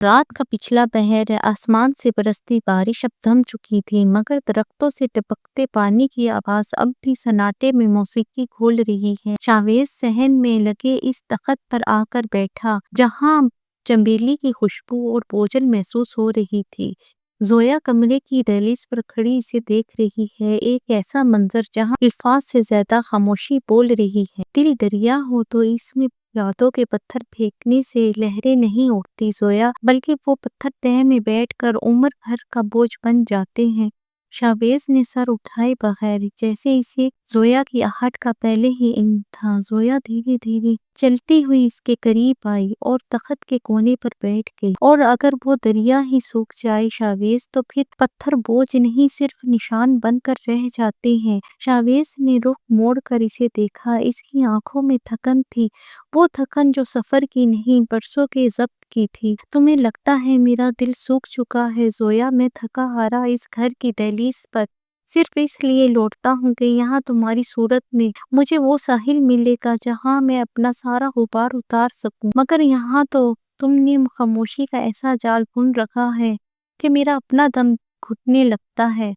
रात का पिछला पहर है, आसमान से बरसती बारिश अब थम चुकी थी, मगर दरख्तों से टपकते पानी की आवाज अब भी सन्नाटे में मौसीकी घोल रही है। शावेज सहन में लगे इस तख्त पर आकर बैठा, जहाँ चमेली की खुशबू और बोझल महसूस हो रही थी। जोया कमरे की दहलीज पर खड़ी इसे देख रही है, एक ऐसा मंजर जहाँ अल्फाज से ज्यादा खामोशी बोल रही है। दिल दरिया हो तो इसमें यादों के पत्थर फेंकने से लहरें नहीं उठती जोया, बल्कि वो पत्थर तह में बैठकर उम्र भर का बोझ बन जाते हैं। शावेज ने सर उठाए बगैर, जैसे इसे जोया की आहट का पहले ही इल्म था। जोया धीरे धीरे चलती हुई इसके करीब आई और तख्त के कोने पर बैठ गई। और अगर वो दरिया ही सूख जाए शावेज, तो फिर पत्थर बोझ नहीं, सिर्फ निशान बनकर रह जाते हैं। शावेज ने रुख मोड़कर इसे देखा, इसकी आंखों में थकन थी, वो थकन जो सफर की नहीं, बरसों के ज़ब्त की थी। तुम्हें लगता है मेरा दिल सूख चुका है जोया, मैं थका हारा इस घर की दहलीज पर सिर्फ इसलिए लौटता हूँ कि यहाँ तुम्हारी सूरत में मुझे वो साहिल मिलेगा जहाँ मैं अपना सारा गुबार उतार सकूं। मगर यहाँ तो तुमने खामोशी का ऐसा जाल बुन रखा है कि मेरा अपना दम घुटने लगता है।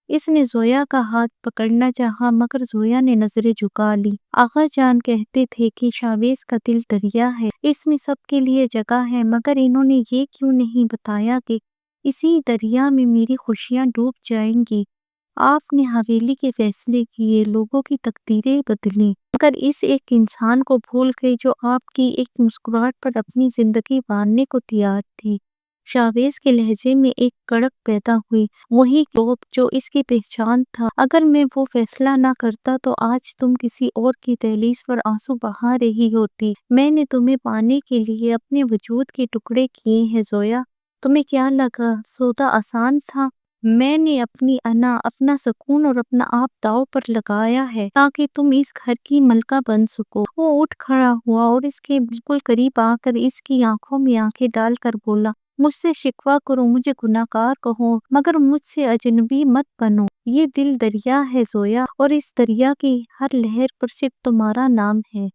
इसने जोया का हाथ पकड़ना चाहा, मगर जोया ने नजरें झुका ली। आगा जान कहते थे कि शावेज का दिल दरिया है, इसमें सबके लिए जगह है, मगर इन्होंने ये क्यों नहीं बताया कि इसी दरिया में मेरी खुशियां डूब जाएंगी। आपने हवेली के फैसले किए, लोगों की तकदीरें बदली, मगर इस एक इंसान को भूल गई जो आपकी एक मुस्कुराहट पर अपनी जिंदगी बांधने को तैयार थी। शावेज के लहजे में एक कड़क पैदा हुई, वही क्रोध जो इसकी पहचान था। अगर मैं वो फैसला ना करता तो आज तुम किसी और की दहलीज पर आंसू बहा रही होती। मैंने तुम्हें पाने के लिए अपने वजूद के टुकड़े किए हैं जोया। तुम्हें क्या लगा सौदा आसान था? मैंने अपनी अना, अपना सुकून और अपना आप दांव पर लगाया है ताकि तुम इस घर की मलका बन सको। वो उठ खड़ा हुआ और इसके बिल्कुल करीब आकर इसकी आंखों में आंखें डालकर बोला, मुझसे शिकवा करो, मुझे गुनाहगार कहो, मगर मुझसे अजनबी मत बनो। ये दिल दरिया है जोया, और इस दरिया की हर लहर पर सिर्फ तुम्हारा नाम है।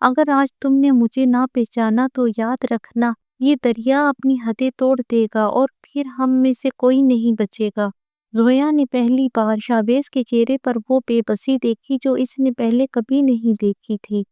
अगर आज तुमने मुझे ना पहचाना तो याद रखना, ये दरिया अपनी हदें तोड़ देगा और फिर हम में से कोई नहीं बचेगा। जोया ने पहली बार शावेज के चेहरे पर वो बेबसी देखी जो इसने पहले कभी नहीं देखी थी।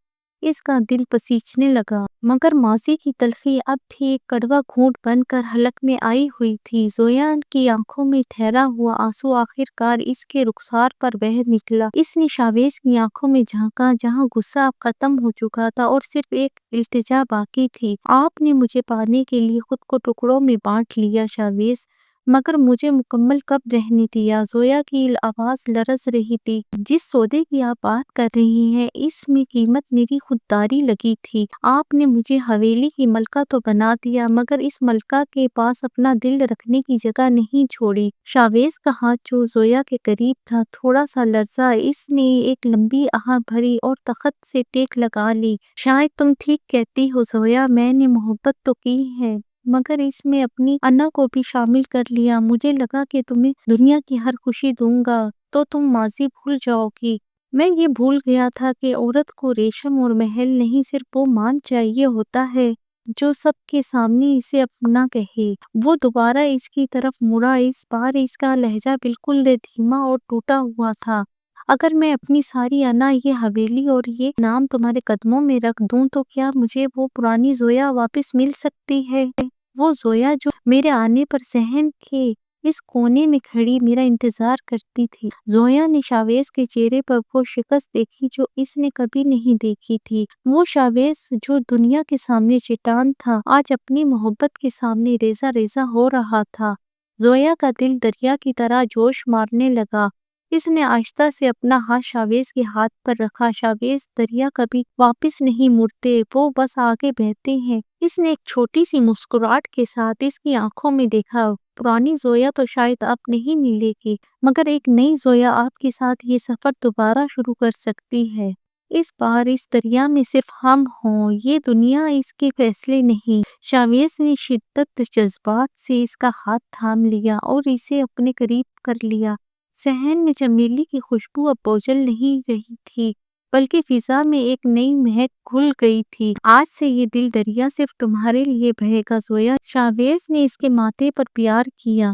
इसका दिल पसीजने लगा, मगर माजी की तलखी अब भी एक कड़वा घूंट बनकर हलक में आई हुई थी। जोया की आंखों में ठहरा हुआ आंसू आखिरकार इसके रुखसार पर बह निकला। इसने शावेज की आंखों में झांका, जहां गुस्सा अब खत्म हो चुका था और सिर्फ एक इल्तिजा बाकी थी। आपने मुझे पाने के लिए खुद को टुकड़ों में बांट लिया शावेज, मगर मुझे मुकम्मल कब रहने दिया? जोया की आवाज लरज रही थी। जिस सौदे की आप बात कर रही हैं, इसमें कीमत मेरी खुददारी लगी थी। आपने मुझे हवेली की मलका तो बना दिया, मगर इस मलका के पास अपना दिल रखने की जगह नहीं छोड़ी। शावेज का हाथ जो जोया के करीब था थोड़ा सा लर्जा, इसने एक लंबी आह भरी और तख्त से टेक लगा ली। शायद तुम ठीक कहती हो जोया, मैंने मोहब्बत तो की है, मगर इसमें अपनी अन्ना को भी शामिल कर लिया। मुझे लगा कि तुम्हें दुनिया की हर खुशी दूंगा तो तुम माजी भूल जाओगी। मैं ये भूल गया था कि औरत को रेशम और महल नहीं, सिर्फ वो मान चाहिए होता है जो सबके सामने इसे अपना कहे। वो दोबारा इसकी तरफ मुड़ा, इस बार इसका लहजा बिल्कुल धीमा और टूटा हुआ था। अगर मैं अपनी सारी अना, ये हवेली और ये नाम तुम्हारे कदमों में रख दूं, तो क्या मुझे वो पुरानी जोया वापस मिल सकती है? वो जोया जो मेरे आने पर सहन के इस कोने में खड़ी मेरा इंतजार करती थी। जोया ने शावेज के चेहरे पर वो शिकस्त देखी जो इसने कभी नहीं देखी थी। वो शावेज जो दुनिया के सामने चट्टान था, आज अपनी मोहब्बत के सामने रेजा रेजा हो रहा था। जोया का दिल दरिया की तरह जोश मारने लगा। इसने आहिस्ता से अपना हाथ शावेज के हाथ पर रखा। शावेज, दरिया कभी वापस नहीं मुड़ते, वो बस आगे बहते हैं। इसने एक छोटी सी मुस्कुराहट के साथ इसकी आंखों में देखा। पुरानी जोया तो शायद अब नहीं मिलेगी, मगर एक नई जोया आपके साथ ये सफर दोबारा शुरू कर सकती है। इस बार इस दरिया में सिर्फ हम हों, ये दुनिया इसके फैसले नहीं। शावेज ने शिद्दत जज्बात से इसका हाथ थाम लिया और इसे अपने करीब कर लिया। सहन में चमेली की खुशबू अब बोझल नहीं रही थी, بلکہ فضا میں ایک نئی مہک گھل گئی تھی۔ آج سے یہ دل دریا صرف تمہارے لیے بہے گا زویا۔ شاویز نے اس کے ماتھے پر پیار کیا۔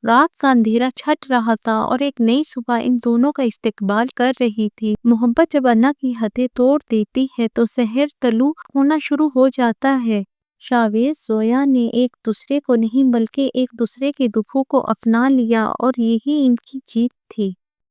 رات کا اندھیرا چھٹ رہا تھا اور ایک نئی صبح ان دونوں کا استقبال کر رہی تھی۔ محبت جب انا کی حدیں توڑ دیتی ہے تو سحر طلوع ہونا شروع ہو جاتا ہے۔ شاویز زویا نے ایک دوسرے کو نہیں بلکہ ایک دوسرے کے دکھوں کو اپنا لیا اور یہی ان کی جیت تھی۔